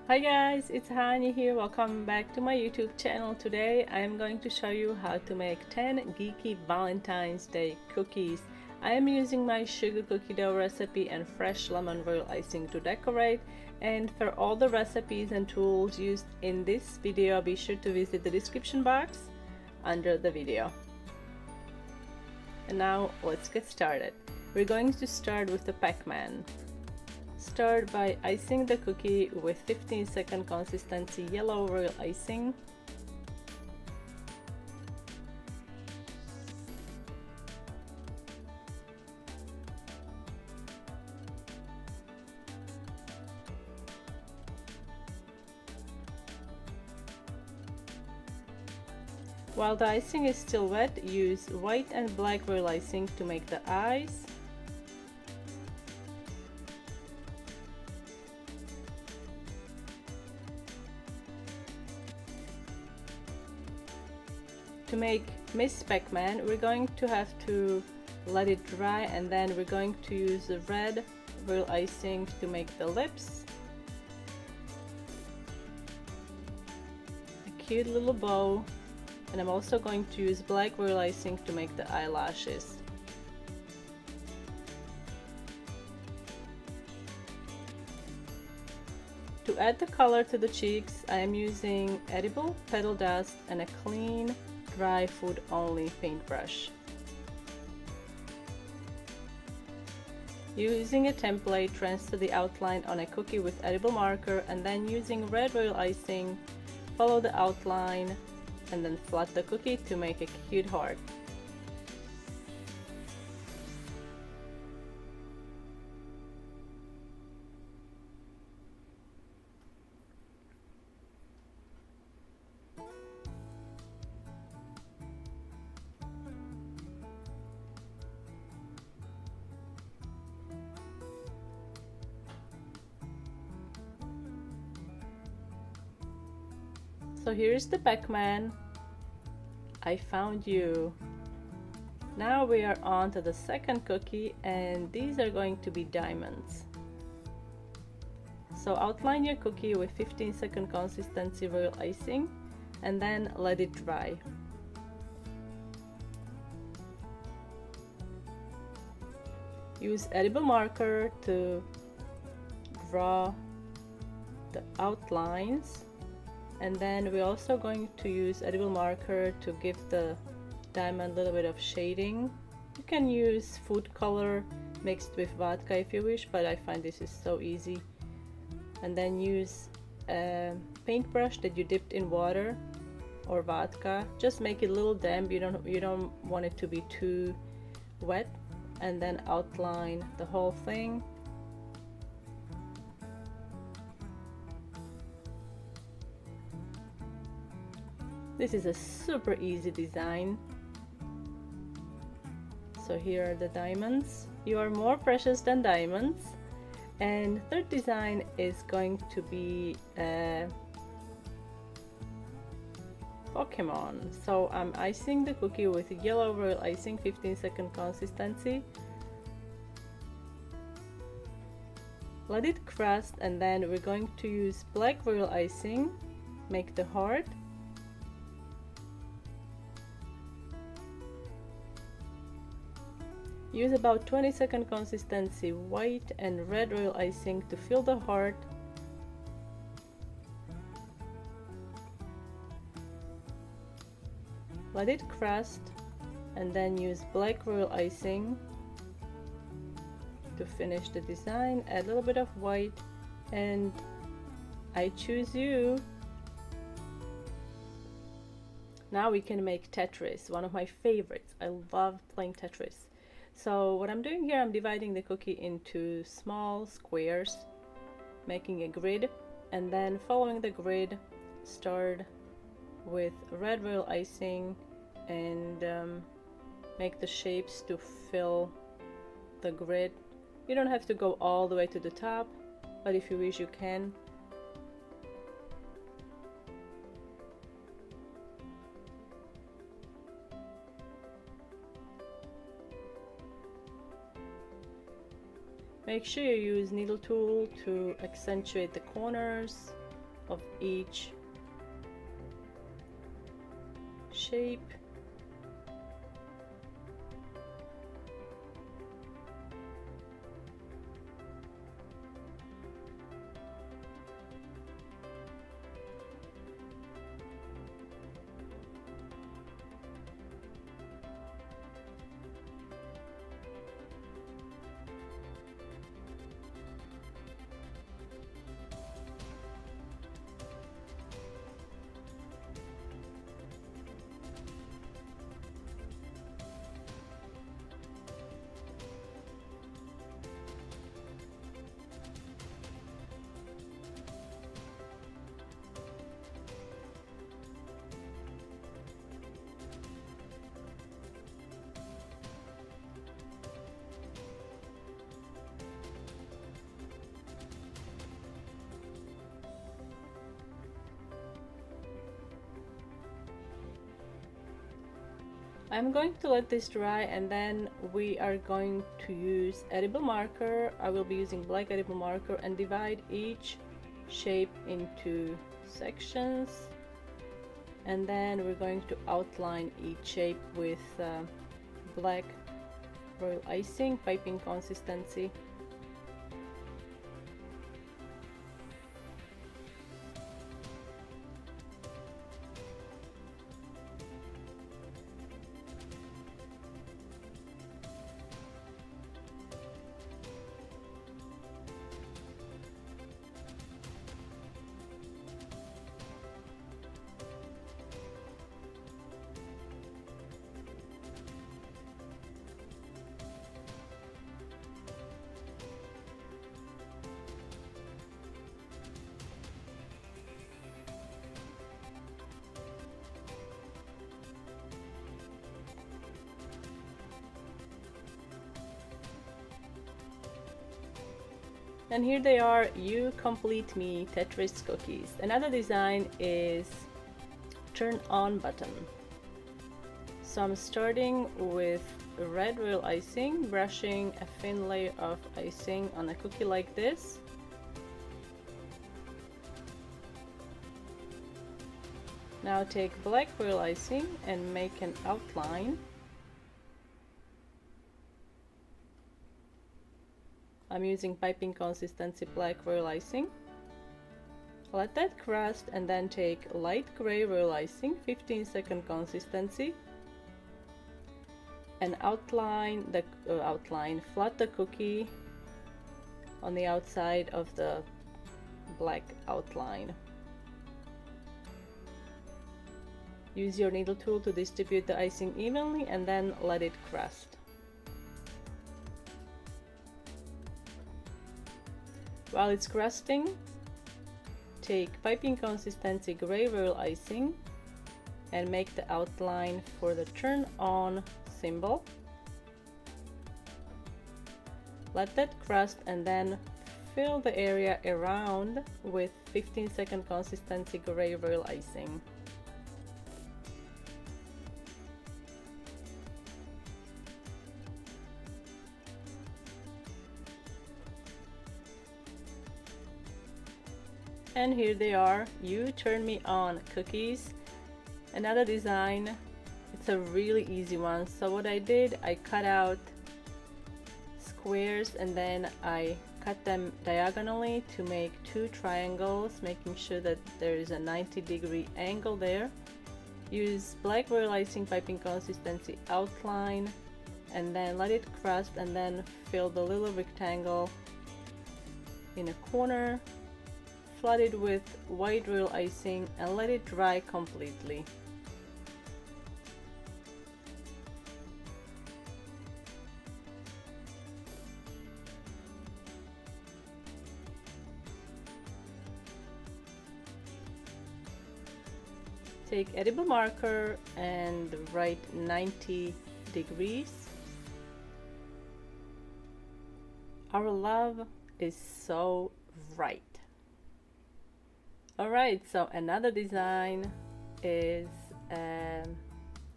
Hi guys, it's Hani here. Welcome back to my YouTube channel. Today I am going to show you how to make 10 geeky Valentine's Day cookies. I am using my sugar cookie dough recipe and fresh lemon royal icing to decorate. And for all the recipes and tools used in this video, be sure to visit the description box under the video. And now let's get started. We're going to start with the Pacman. Start by icing the cookie with 15-second consistency yellow royal icing. While the icing is still wet, use white and black royal icing to make the eyes. To make Miss Pacman, we're going to have to let it dry, and then we're going to use the red royal icing to make the lips. A cute little bow, and I'm also going to use black royal icing to make the eyelashes. To add the color to the cheeks, I am using edible petal dust and a clean dry food only paintbrush. Using a template, transfer the outline on a cookie with edible marker, and then using red royal icing, follow the outline and then flat the cookie to make a cute heart. So here's the Pacman. I found you. Now we are on to the second cookie, and these are going to be diamonds. So outline your cookie with 15-second consistency royal icing and then let it dry. Use edible marker to draw the outlines. And then we're also going to use edible marker to give the diamond a little bit of shading. You can use food color mixed with vodka if you wish, but I find this is so easy. And then use a paintbrush that you dipped in water or vodka. Just make it a little damp. You don't want it to be too wet. And then outline the whole thing. This is a super easy design. So here are the diamonds. You are more precious than diamonds. And third design is going to be a Pokemon. So I'm icing the cookie with yellow royal icing, 15-second consistency. Let it crust, and then we're going to use black royal icing, make the heart. Use about 20-second consistency white and red royal icing to fill the heart. Let it crust, and then use black royal icing to finish the design. Add a little bit of white, and I choose you. Now we can make Tetris, one of my favorites. I love playing Tetris. So what I'm doing here, I'm dividing the cookie into small squares, making a grid, and then following the grid, start with red royal icing and make the shapes to fill the grid. You don't have to go all the way to the top, but if you wish, you can. Make sure you use needle tool to accentuate the corners. of each shape. I'm going to let this dry, and then we are going to use edible marker. I will be using black edible marker and divide each shape into sections, and then we're going to outline each shape with black royal icing, piping consistency. And here they are, You Complete Me Tetris cookies. Another design is turn on button. So I'm starting with red royal icing, brushing a thin layer of icing on a cookie like this. Now take black royal icing and make an outline. I'm using piping consistency black royal icing. Let that crust, and then take light gray royal icing, 15-second consistency, and flat the cookie on the outside of the black outline. Use your needle tool to distribute the icing evenly, and then let it crust. While it's crusting, take piping consistency gray royal icing and make the outline for the turn on symbol. Let that crust, and then fill the area around with 15-second consistency gray royal icing. And here they are, You Turn Me On cookies. Another design. It's a really easy one. So what I did, I cut out squares and then I cut them diagonally to make two triangles, making sure that there is a 90-degree angle there. Use black royal icing piping consistency outline, and then let it crust, and then fill the little rectangle in a corner. Flood it with white royal icing and let it dry completely. Take edible marker and write 90 degrees. Our love is so right. Alright, so another design is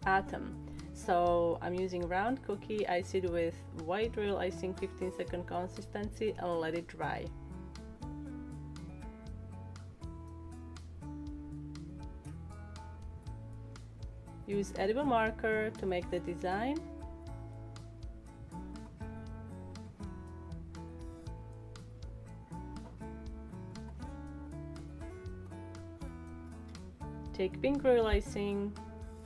atom. So I'm using round cookie, ice it with white royal icing, 15-second consistency, and let it dry. use edible marker to make the design. Take pink royal icing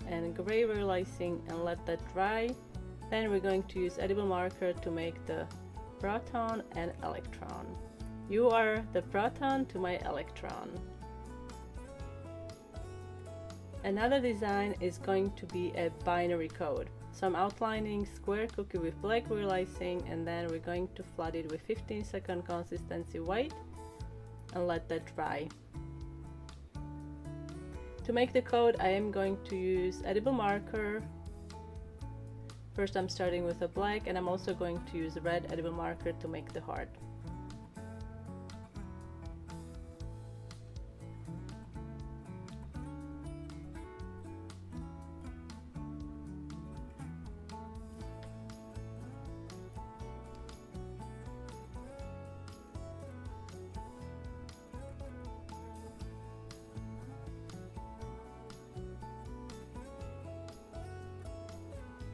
and gray royal icing and let that dry. Then we're going to use edible marker to make the proton and electron. You are the proton to my electron. Another design is going to be a binary code. So I'm outlining square cookie with black royal icing, and then we're going to flood it with 15-second consistency white and let that dry. To make the code, I am going to use edible marker. First I'm starting with a black, and I'm also going to use red edible marker to make the heart.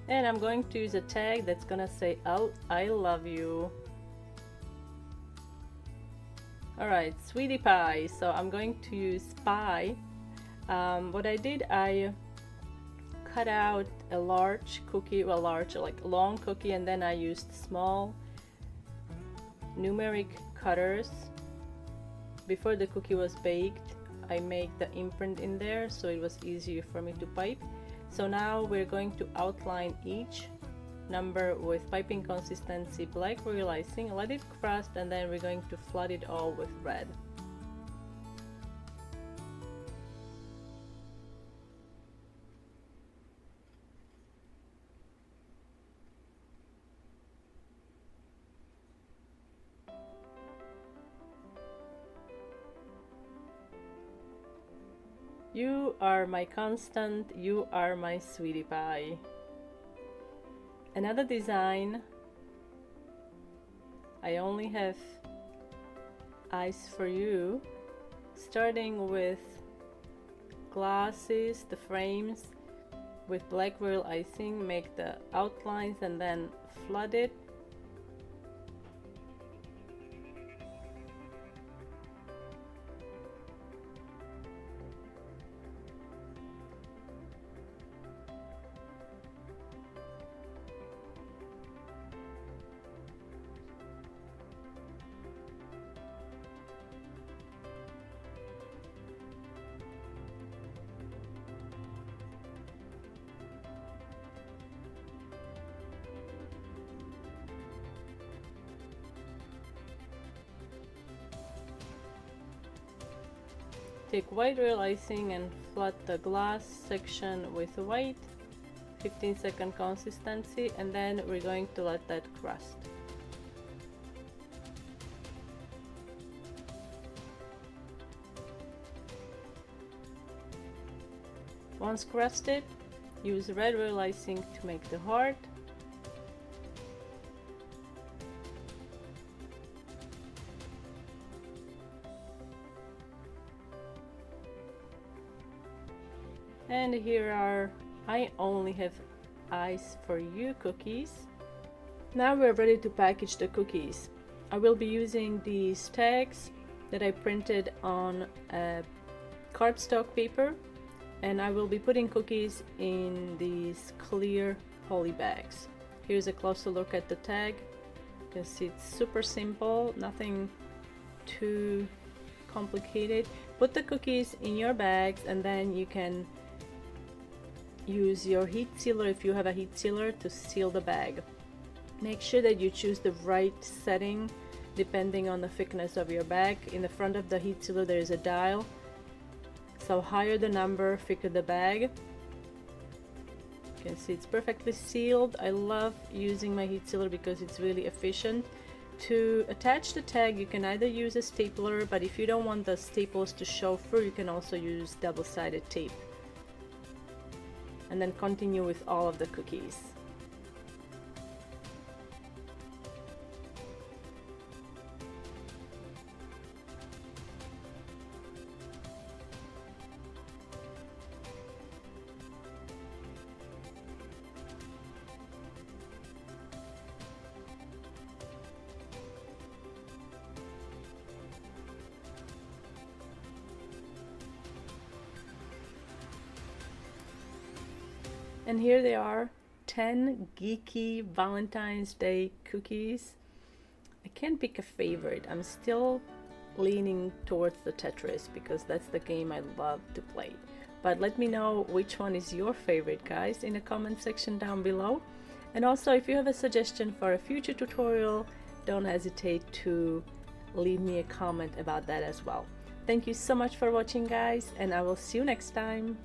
And I'm going to use a tag that's gonna say, "Oh, I love you." Alright, sweetie pie. So I'm going to use pie. What I did, I cut out a large cookie, well, large, like long cookie, and then I used small numeric cutters. Before the cookie was baked, I made the imprint in there so it was easier for me to pipe. So now we're going to outline each number with piping consistency black royal icing, let it crust, and then we're going to flood it all with red. You are my constant, you are my sweetie pie. Another design, I only have eyes for you, starting with glasses, the frames with black royal icing, make the outlines and then flood it. Take white royal icing and flood the glass section with white, 15-second consistency, and then we're going to let that crust. Once crusted, use red royal icing to make the heart. And here are I only have eyes for you cookies. Now we're ready to package the cookies. I will be using these tags that I printed on a cardstock paper, and I will be putting cookies in these clear poly bags. Here's a closer look at the tag. You can see it's super simple, nothing too complicated. Put the cookies in your bags, and then you can use your heat sealer, if you have a heat sealer, to seal the bag. Make sure that you choose the right setting depending on the thickness of your bag. In the front of the heat sealer there is a dial, so higher the number, thicker the bag. You can see it's perfectly sealed. I love using my heat sealer because it's really efficient. To attach the tag, you can either use a stapler, but if you don't want the staples to show through, you can also use double-sided tape. And then continue with all of the cookies. And here they are, 10 geeky Valentine's Day cookies. I can't pick a favorite. I'm still leaning towards the Tetris because that's the game I love to play. But let me know which one is your favorite, guys, in the comment section down below. And also, if you have a suggestion for a future tutorial, don't hesitate to leave me a comment about that as well. Thank you so much for watching, guys, and I will see you next time.